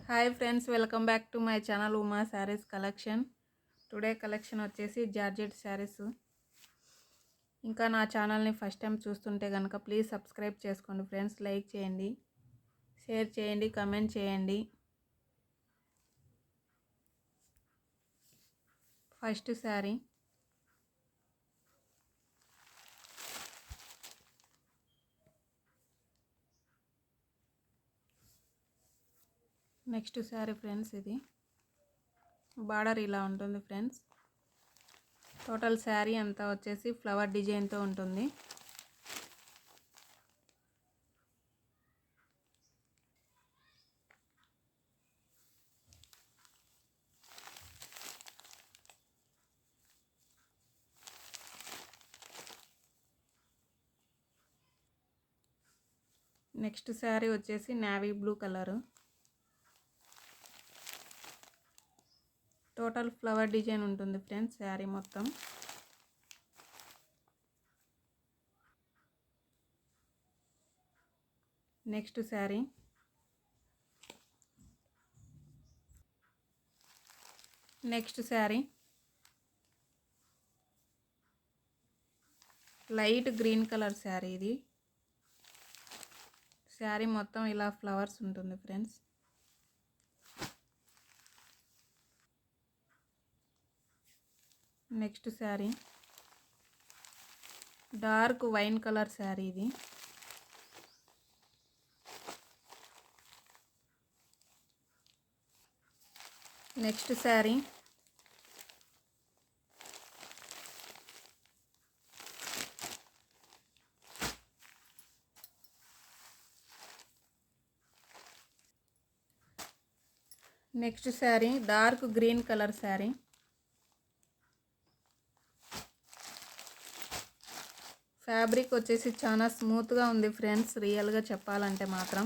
Hi friends, welcome back to my channel Uma saris collection. Today collection వచ్చేసి georgette saris. ఇంకా నా ఛానల్ని ఫస్ట్ టైం చూస్తుంటే కనుక ప్లీజ్ సబ్స్క్రైబ్ చేసుకోండి ఫ్రెండ్స్. లైక్ చేయండి, షేర్ చేయండి, కమెంట్ చేయండి. First sari, next sari friends. ఇది బార్డర్ ఇలా ఉంటుంది ఫ్రెండ్స్. టోటల్ శారీ అంతా వచ్చేసి ఫ్లవర్ డిజైన్తో ఉంటుంది. నెక్స్ట్ శారీ వచ్చేసి navy blue colour. Total flower design ఉంటుంది ఫ్రెండ్స్ శారీ మొత్తం. Next sari, light green colour sari. ఇది శారీ మొత్తం ఇలా ఫ్లవర్స్ ఉంటుంది friends. Next sari, dark wine colour sari. ఇది next sari, dark green colour sari. Fabric వచ్చేసి చాలా స్మూత్గా ఉంది ఫ్రెండ్స్, రియల్గా చెప్పాలంటే మాత్రం.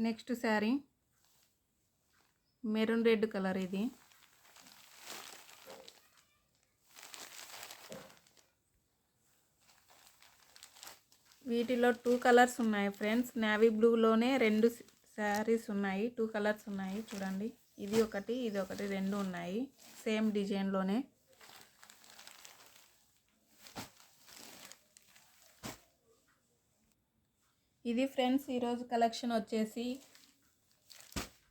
Next sari, maroon red colour. ఇది వీటిలో 2 కలర్స్ ఉన్నాయి ఫ్రెండ్స్. నేవీ బ్లూలోనే 2 శారీస్ ఉన్నాయి, 2 కలర్స్ ఉన్నాయి చూడండి. ఇది ఒకటి, ఇది ఒకటి, 2 ఉన్నాయి సేమ్ డిజైన్లోనే. ఇది ఫ్రెండ్స్ ఈరోజు కలెక్షన్ వచ్చేసి.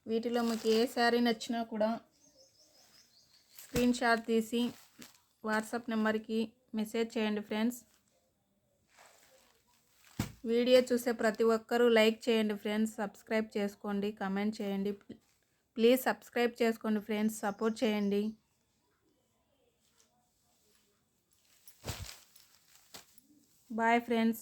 వీటిలో మీకు ఏ శారీ నచ్చినా కూడా స్క్రీన్ షాట్ తీసి వాట్సాప్ నెంబర్కి మెసేజ్ చేయండి ఫ్రెండ్స్. వీడియో చూసే ప్రతి ఒక్కరూ లైక్ చేయండి ఫ్రెండ్స్, సబ్స్క్రైబ్ చేసుకోండి, కమెంట్ చేయండి. ప్లీజ్ సబ్స్క్రైబ్ చేసుకోండి ఫ్రెండ్స్, సపోర్ట్ చేయండి. Bye friends.